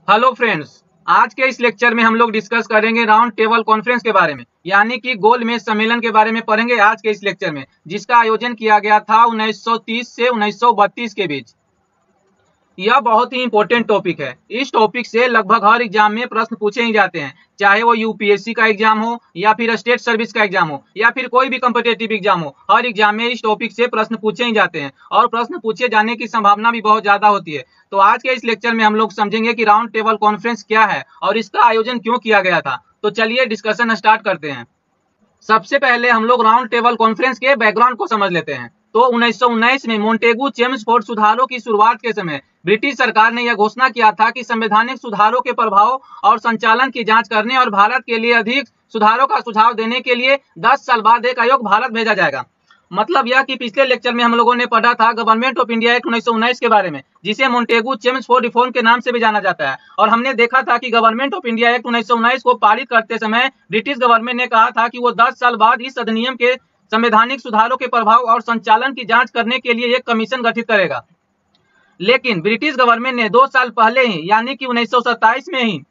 Hello friends, आज के इस लेक्चर में हम लोग डिस्कस करेंगे राउंड टेबल कॉन्फ्रेंस के बारे में, यानी कि गोलमेज सम्मेलन के बारे में पढ़ेंगे आज के इस लेक्चर में, जिसका आयोजन किया गया था 1930 से 1932 के बीच। यह बहुत ही इंपॉर्टेंट टॉपिक है। इस टॉपिक से लगभग हर एग्जाम में प्रश्न पूछे ही जाते हैं, चाहे वो यूपीएससी का एग्जाम हो या फिर स्टेट सर्विस का एग्जाम हो या फिर कोई भी कॉम्पिटेटिव एग्जाम हो। हर एग्जाम में इस टॉपिक से प्रश्न पूछे ही जाते हैं और प्रश्न पूछे जाने की संभावना भी बहुत ज्यादा होती है। तो आज के इस लेक्चर में हम लोग समझेंगे कि राउंड टेबल कॉन्फ्रेंस क्या है और इसका आयोजन क्यों किया गया था। तो चलिए डिस्कशन स्टार्ट करते हैं। सबसे पहले हम लोग राउंड टेबल कॉन्फ्रेंस के बैकग्राउंड को समझ लेते हैं। तो 1919 में मोंटेगू चेम्सफोर्ड सुधारों की शुरुआत के समय ब्रिटिश सरकार ने यह घोषणा किया था कि संवैधानिक सुधारों के प्रभाव और संचालन की जांच करने और भारत के लिए अधिक सुधारों का सुझाव देने के लिए 10 साल बाद एक आयोग भारत भेजा जाएगा। मतलब यह कि पिछले लेक्चर में हम लोगों ने पढ़ा था गवर्नमेंट ऑफ इंडिया एक्ट 1919 के बारे में, जिसे मोंटेगू चेम्सफोर्ड रिफॉर्म के नाम से भी जाना जाता है। और हमने देखा था कि गवर्नमेंट ऑफ इंडिया एक्ट 1919 को पारित करते समय ब्रिटिश गवर्नमेंट ने कहा था कि वो 10 साल बाद इस अधिनियम के संवैधानिक सुधारों के प्रभाव और संचालन की जांच करने के लिए एक कमीशन गठित करेगा। लेकिन ब्रिटिश गवर्नमेंट ने 2 साल पहले ही, यानी कि 1927 में ही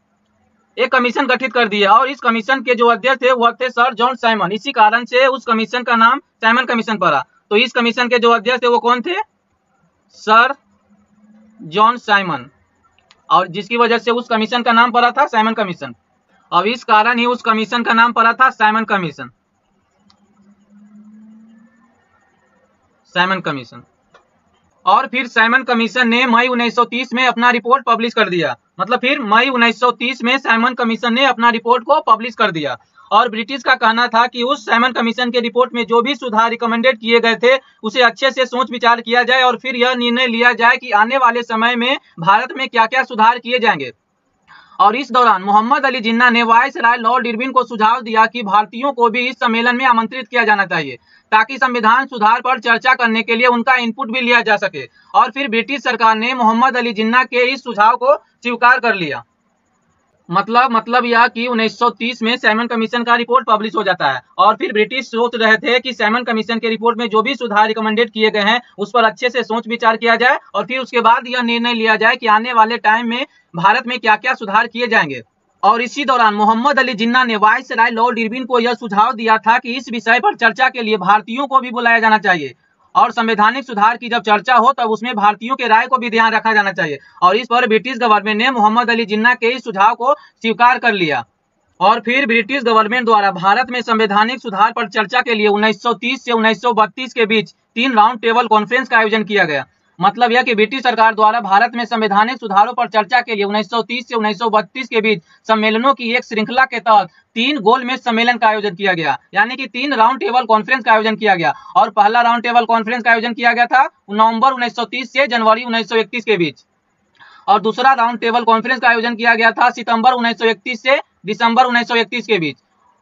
एक कमीशन गठित कर दिया और इस कमीशन के जो अध्यक्ष थे वह थे सर जॉन साइमन। इसी कारण से उस कमीशन का नाम साइमन कमीशन पड़ा। तो इस कमीशन के जो अध्यक्ष थे वो कौन थे? सर जॉन साइमन, और जिसकी वजह से उस कमीशन का नाम पड़ा था साइमन कमीशन। अब इस कारण ही उस कमीशन का नाम पड़ा था साइमन कमीशन। Simon commission. और फिर साइमन कमीशन ने मई 1930 में अपना रिपोर्ट पब्लिश कर दिया। मतलब फिर मई 1930 में साइमन कमीशन ने अपना रिपोर्ट को पब्लिश कर दिया और ब्रिटिश का कहना था कि उस साइमन कमीशन के रिपोर्ट में जो भी सुधार रिकमेंडेड किए गए थे उसे अच्छे से सोच विचार किया जाए और फिर यह निर्णय लिया जाए कि आने वाले समय में भारत में क्या क्या सुधार किए जाएंगे। और इस दौरान मोहम्मद अली जिन्ना ने वायसराय लॉर्ड इरविन को सुझाव दिया कि भारतीयों को भी इस सम्मेलन में आमंत्रित किया जाना चाहिए ताकि संविधान सुधार पर चर्चा करने के लिए उनका इनपुट भी लिया जा सके। और फिर ब्रिटिश सरकार ने मोहम्मद अली जिन्ना के इस सुझाव को स्वीकार कर लिया। मतलब यह कि 1930 में साइमन कमीशन का रिपोर्ट पब्लिश हो जाता है और फिर ब्रिटिश सोच रहे थे कि साइमन कमीशन के रिपोर्ट में जो भी सुधार रिकमेंडेड किए गए हैं उस पर अच्छे से सोच विचार किया जाए और फिर उसके बाद यह निर्णय लिया जाए कि आने वाले टाइम में भारत में क्या क्या सुधार किए जाएंगे। और इसी दौरान मोहम्मद अली जिन्ना ने वायसराय लॉर्ड इरविन को यह सुझाव दिया था कि इस विषय पर चर्चा के लिए भारतीयों को भी बुलाया जाना चाहिए और संवैधानिक सुधार की जब चर्चा हो तब उसमें भारतीयों के राय को भी ध्यान रखा जाना चाहिए। और इस पर ब्रिटिश गवर्नमेंट ने मोहम्मद अली जिन्ना के इस सुझाव को स्वीकार कर लिया और फिर ब्रिटिश गवर्नमेंट द्वारा भारत में संवैधानिक सुधार पर चर्चा के लिए 1930 से 1932 के बीच 3 राउंड टेबल कॉन्फ्रेंस का आयोजन किया गया। मतलब यह कि ब्रिटिश सरकार द्वारा भारत में संवैधानिक सुधारों पर चर्चा के लिए 1930 से 1932 के बीच सम्मेलनों की एक श्रृंखला के तहत 3 गोलमेज सम्मेलन का आयोजन किया गया, यानी कि 3 राउंड टेबल कॉन्फ्रेंस का आयोजन किया गया। और पहला राउंड टेबल कॉन्फ्रेंस का आयोजन किया गया था नवंबर 1930 से जनवरी 1931 के बीच और दूसरा राउंड टेबल कॉन्फ्रेंस का आयोजन किया गया था सितंबर 1931 से दिसंबर 1931 के बीच।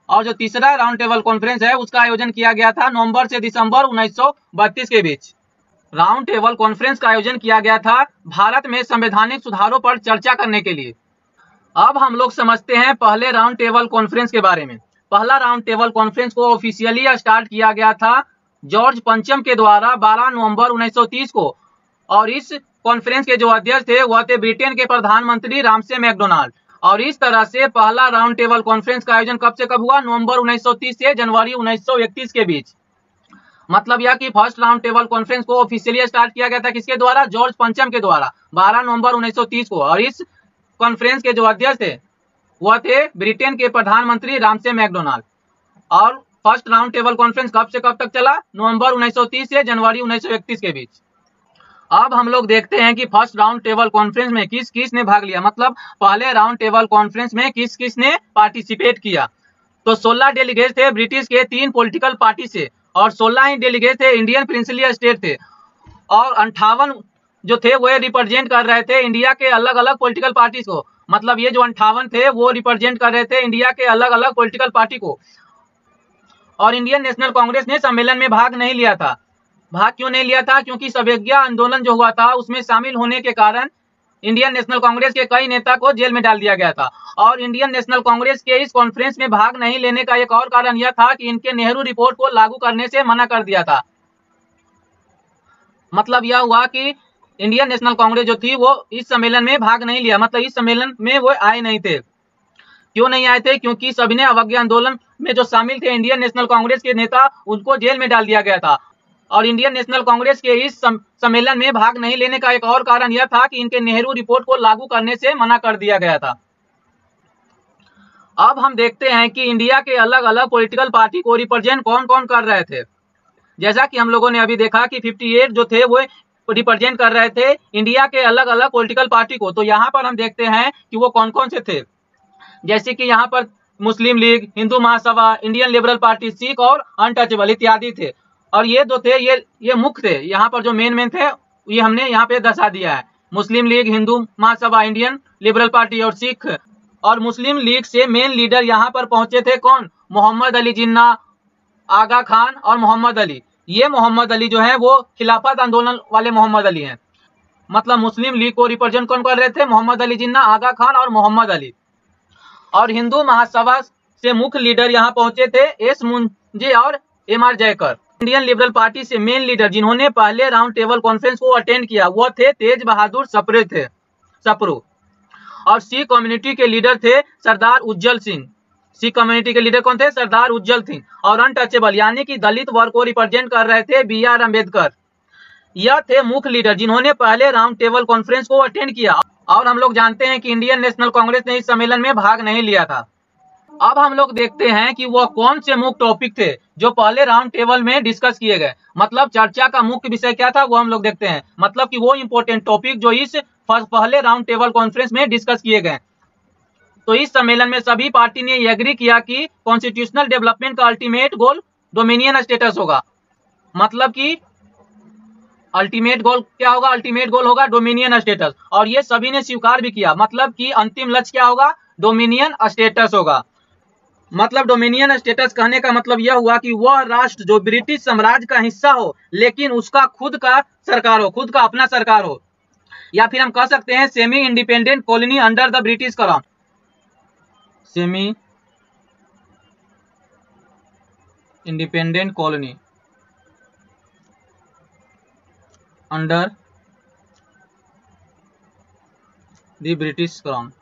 और जो तीसरा राउंड टेबल कॉन्फ्रेंस है उसका आयोजन किया गया था नवंबर से दिसंबर 1932 के बीच। राउंड टेबल कॉन्फ्रेंस का आयोजन किया गया था भारत में संवैधानिक सुधारों पर चर्चा करने के लिए। अब हम लोग समझते हैं पहले राउंड टेबल कॉन्फ्रेंस के बारे में। पहला राउंड टेबल कॉन्फ्रेंस को ऑफिशियली स्टार्ट किया गया था जॉर्ज पंचम के द्वारा 12 नवंबर 1930 को और इस कॉन्फ्रेंस के जो अध्यक्ष थे वह थे ब्रिटेन के प्रधानमंत्री रामसे मैकडोनाल्ड। और इस तरह से पहला राउंड टेबल कॉन्फ्रेंस का आयोजन कब से कब हुआ? नवंबर 1930 से जनवरी 1931 के बीच। मतलब यह कि फर्स्ट राउंड टेबल कॉन्फ्रेंस को ऑफिशियली स्टार्ट किया गया था किसके द्वारा? जॉर्ज पंचम के द्वारा 12 नवंबर 1930 को। और इस कॉन्फ्रेंस के जो अध्यक्ष थे वह थे ब्रिटेन के प्रधानमंत्री रामसे मैकडोनाल्ड। और फर्स्ट राउंड टेबल कॉन्फ्रेंस कब से कब तक चला? नवंबर 1930 से जनवरी 1931 के बीच। अब हम लोग देखते हैं कि फर्स्ट राउंड टेबल कॉन्फ्रेंस में किस किस ने भाग लिया, मतलब पहले राउंड टेबल कॉन्फ्रेंस में किस किस ने पार्टिसिपेट किया। तो 16 डेलीगेट थे ब्रिटिश के 3 पॉलिटिकल पार्टी से और 16 ही डेलीगेट थे इंडियन प्रिंसली स्टेट थे और 58 जो थे वो रिप्रेजेंट कर रहे थे इंडिया के अलग अलग पॉलिटिकल पार्टी को। मतलब ये जो 58 थे वो रिप्रेजेंट कर रहे थे इंडिया के अलग अलग पॉलिटिकल पार्टी को। और इंडियन नेशनल कांग्रेस ने सम्मेलन में भाग नहीं लिया था। भाग क्यों नहीं लिया था? क्योंकि सवैज्ञा आंदोलन जो हुआ था उसमें शामिल होने के कारण इंडियन नेशनल कांग्रेस के कई नेता को जेल में डाल दिया गया था। और इंडियन नेशनल कांग्रेस के इस कॉन्फ्रेंस में भाग नहीं लेने का एक और कारण यह था कि इनके नेहरू रिपोर्ट को लागू करने से मना कर दिया था। मतलब यह हुआ कि इंडियन नेशनल कांग्रेस जो थी वो इस सम्मेलन में भाग नहीं लिया, मतलब इस सम्मेलन में वो आए नहीं थे। क्यों नहीं आए थे? क्योंकि सभी ने अवज्ञा आंदोलन में जो शामिल थे इंडियन नेशनल कांग्रेस के नेता, उनको जेल में डाल दिया गया था। और इंडियन नेशनल कांग्रेस के इस सम्मेलन में भाग नहीं लेने का एक और कारण यह था कि इनके नेहरू रिपोर्ट को लागू करने से मना कर दिया गया था। अब हम देखते हैं कि इंडिया के अलग अलग पॉलिटिकल पार्टी को रिप्रेजेंट कौन कौन कर रहे थे। जैसा कि हम लोगों ने अभी देखा कि 58 जो थे वो रिप्रेजेंट कर रहे थे इंडिया के अलग अलग पॉलिटिकल पार्टी को। तो यहाँ पर हम देखते हैं कि वो कौन कौन से थे। जैसे कि यहाँ पर मुस्लिम league, Hindu Mahasabha, Indian Liberal party, Sikh और अनटचेबल इत्यादि थे। और ये जो थे ये मुख्य थे। यहाँ पर जो मेन थे ये हमने यहाँ पे दर्शा दिया है। मुस्लिम league, Hindu Mahasabha, Indian Liberal party और सिख। और मुस्लिम लीग से मेन लीडर यहाँ पर पहुंचे थे कौन? मोहम्मद अली जिन्ना, आगा खान और मोहम्मद अली। ये मोहम्मद अली जो है वो खिलाफत आंदोलन वाले मोहम्मद अली हैं। मतलब मुस्लिम लीग को रिप्रेजेंट कौन कर रहे थे? मोहम्मद अली जिन्ना, आगा खान और मोहम्मद अली। और हिंदू महासभा से मुख्य लीडर यहाँ पहुंचे थे एस मुंजे और MR Jayakar. Indian Liberal Party से मेन लीडर जिन्होंने पहले राउंड टेबल कॉन्फ्रेंस को अटेंड किया वो थे तेज बहादुर सप्रू। और सिख कम्युनिटी के लीडर थे सरदार उज्जवल सिंह। सिख कम्युनिटी के लीडर कौन थे? सरदार उज्जवल सिंह। और अनटचेबल यानी कि दलित वर्ग को रिप्रेजेंट कर रहे थे BR अम्बेडकर। यह थे मुख्य लीडर जिन्होंने पहले राउंड टेबल कॉन्फ्रेंस को अटेंड किया। और हम लोग जानते हैं कि इंडियन नेशनल कांग्रेस ने इस सम्मेलन में भाग नहीं लिया था। अब हम लोग देखते हैं कि वह कौन से मुख्य टॉपिक थे जो पहले राउंड टेबल में डिस्कस किए गए। मतलब चर्चा का मुख्य विषय क्या था वो हम लोग देखते हैं। मतलब कि वो इंपॉर्टेंट टॉपिक जो इस पहले राउंड टेबल कॉन्फ्रेंस में डिस्कस किए गए। तो इस सम्मेलन में सभी पार्टी ने यह एग्री किया कि कॉन्स्टिट्यूशनल डेवलपमेंट का अल्टीमेट गोल डोमिनियन स्टेटस होगा। मतलब कि अल्टीमेट गोल क्या होगा? अल्टीमेट गोल होगा डोमिनियन स्टेटस। और ये सभी ने स्वीकार भी किया। मतलब कि अंतिम लक्ष्य क्या होगा? डोमिनियन स्टेटस होगा। मतलब डोमिनियन स्टेटस कहने का मतलब यह हुआ कि वह राष्ट्र जो ब्रिटिश साम्राज्य का हिस्सा हो लेकिन उसका खुद का सरकार हो, खुद का अपना सरकार हो। या फिर हम कह सकते हैं semi independent colony under the British crown. Semi independent colony under the British crown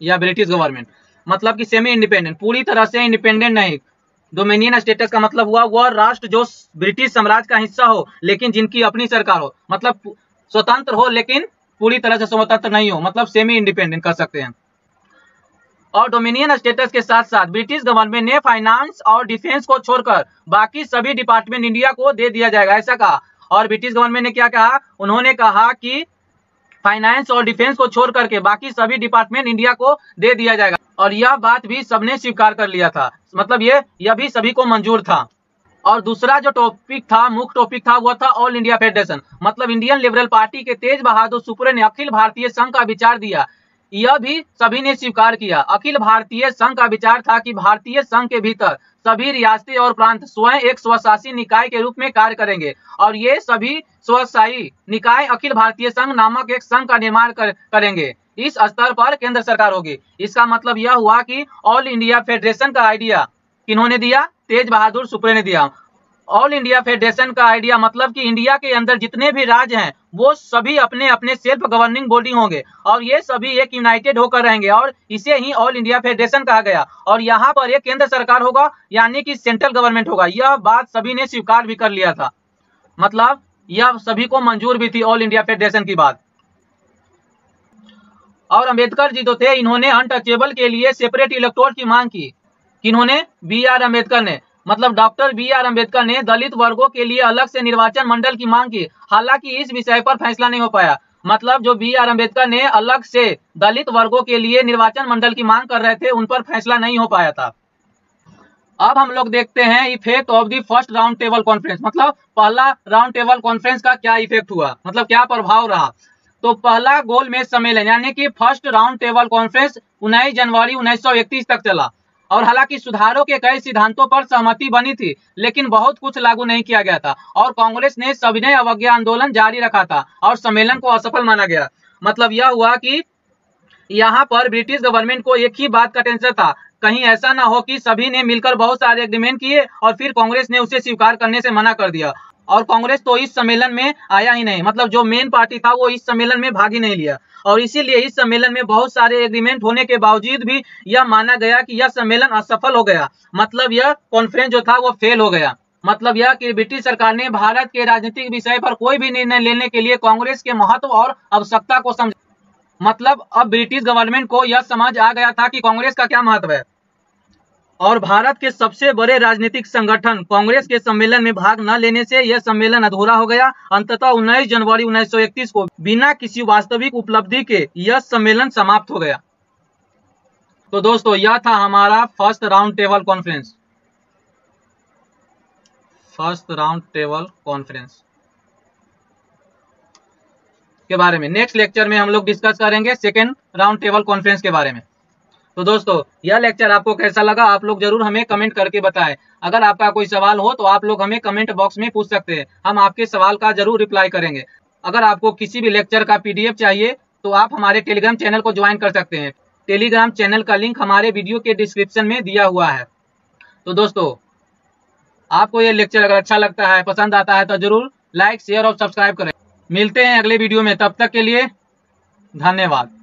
या ब्रिटिश गवर्नमेंट। मतलब कि सेमी इंडिपेंडेंट, पूरी तरह से इंडिपेंडेंट नहीं। डोमिनियन स्टेटस का मतलब हुआ वह राष्ट्र जो ब्रिटिश साम्राज्य का हिस्सा हो लेकिन जिनकी अपनी सरकार हो। मतलब स्वतंत्र हो लेकिन पूरी तरह से स्वतंत्र नहीं हो, मतलब सेमी इंडिपेंडेंट कर सकते हैं। और डोमिनियन स्टेटस के साथ साथ ब्रिटिश गवर्नमेंट ने फाइनेंस और डिफेंस को छोड़कर बाकी सभी डिपार्टमेंट इंडिया को दे दिया जाएगा, ऐसा कहा। और ब्रिटिश गवर्नमेंट ने क्या कहा? उन्होंने कहा कि फाइनेंस और डिफेंस को छोड़ करके बाकी सभी डिपार्टमेंट इंडिया को दे दिया जाएगा। और यह बात भी सबने स्वीकार कर लिया था। मतलब यह भी सभी को मंजूर था। और दूसरा जो टॉपिक था, मुख्य टॉपिक था, वो था ऑल इंडिया फेडरेशन। मतलब इंडियन लिबरल पार्टी के तेज बहादुर सप्रू ने अखिल भारतीय संघ का विचार दिया। यह भी सभी ने स्वीकार किया। अखिल भारतीय संघ का विचार था कि भारतीय संघ के भीतर सभी रियासतें और प्रांत स्वयं एक स्वशासी निकाय के रूप में कार्य करेंगे। और ये सभी स्वशासी निकाय अखिल भारतीय संघ नामक एक संघ का निर्माण करेंगे। इस स्तर पर केंद्र सरकार होगी। इसका मतलब यह हुआ कि ऑल इंडिया फेडरेशन का आइडिया किन्होंने दिया? तेज बहादुर सप्रू ने दिया। ऑल इंडिया फेडरेशन का आइडिया मतलब कि इंडिया के अंदर जितने भी राज्य हैं वो सभी अपने अपने सेल्फ गवर्निंग बॉडी होंगे और ये सभी एक यूनाइटेड होकर रहेंगे और इसे ही ऑल इंडिया फेडरेशन कहा गया। और यहाँ पर एक केंद्र सरकार होगा यानी कि सेंट्रल गवर्नमेंट होगा। यह बात सभी ने स्वीकार भी कर लिया था। मतलब यह सभी को मंजूर भी थी ऑल इंडिया फेडरेशन की बात। और अंबेडकर जी जो थे इन्होंने अनटचेबल के लिए सेपरेट इलेक्टोरेट की मांग की। किन्होंने? BR अम्बेडकर ने। मतलब डॉक्टर BR अम्बेडकर ने दलित वर्गों के लिए अलग से निर्वाचन मंडल की मांग की। हालांकि इस विषय पर फैसला नहीं हो पाया। मतलब जो BR अम्बेडकर ने अलग से दलित वर्गों के लिए निर्वाचन मंडल की मांग कर रहे थे उन पर फैसला नहीं हो पाया था। अब हम लोग देखते हैं effect of the first round Table conference. मतलब पहला राउंड टेबल कॉन्फ्रेंस का क्या इफेक्ट हुआ, मतलब क्या प्रभाव रहा। तो पहला गोलमेज सम्मेलन यानी कि फर्स्ट राउंड टेबल कॉन्फ्रेंस 19 जनवरी 1931 तक चला। और हालांकि सुधारों के कई सिद्धांतों पर सहमति बनी थी लेकिन बहुत कुछ लागू नहीं किया गया था और कांग्रेस ने सविनय अवज्ञा आंदोलन जारी रखा था और सम्मेलन को असफल माना गया। मतलब यह हुआ कि यहाँ पर ब्रिटिश गवर्नमेंट को एक ही बात का टेंशन था, कहीं ऐसा ना हो कि सभी ने मिलकर बहुत सारे एग्रीमेंट किए और फिर कांग्रेस ने उसे स्वीकार करने से मना कर दिया। और कांग्रेस तो इस सम्मेलन में आया ही नहीं, मतलब जो मेन पार्टी था वो इस सम्मेलन में भाग ही नहीं लिया। और इसीलिए इस सम्मेलन में बहुत सारे एग्रीमेंट होने के बावजूद भी यह माना गया कि यह सम्मेलन असफल हो गया, मतलब यह कॉन्फ्रेंस जो था वो फेल हो गया। मतलब यह कि ब्रिटिश सरकार ने भारत के राजनीतिक विषय पर कोई भी निर्णय लेने के लिए कांग्रेस के महत्व और आवश्यकता को समझ, मतलब अब ब्रिटिश गवर्नमेंट को यह समझ आ गया था कि कांग्रेस का क्या महत्व है। और भारत के सबसे बड़े राजनीतिक संगठन कांग्रेस के सम्मेलन में भाग न लेने से यह सम्मेलन अधूरा हो गया। अंततः 19 जनवरी 1931 को बिना किसी वास्तविक उपलब्धि के यह सम्मेलन समाप्त हो गया। तो दोस्तों यह था हमारा first round Table conference, first round Table conference के बारे में। नेक्स्ट लेक्चर में हम लोग डिस्कस करेंगे सेकेंड राउंड टेबल कॉन्फ्रेंस के बारे में। तो दोस्तों यह लेक्चर आपको कैसा लगा आप लोग जरूर हमें कमेंट करके बताएं। अगर आपका कोई सवाल हो तो आप लोग हमें कमेंट बॉक्स में पूछ सकते हैं, हम आपके सवाल का जरूर रिप्लाई करेंगे। अगर आपको किसी भी लेक्चर का PDF चाहिए तो आप हमारे टेलीग्राम चैनल को ज्वाइन कर सकते हैं। टेलीग्राम चैनल का लिंक हमारे वीडियो के डिस्क्रिप्शन में दिया हुआ है। तो दोस्तों आपको ये लेक्चर अगर अच्छा लगता है, पसंद आता है तो जरूर लाइक, शेयर और सब्सक्राइब करें। मिलते हैं अगले वीडियो में, तब तक के लिए धन्यवाद।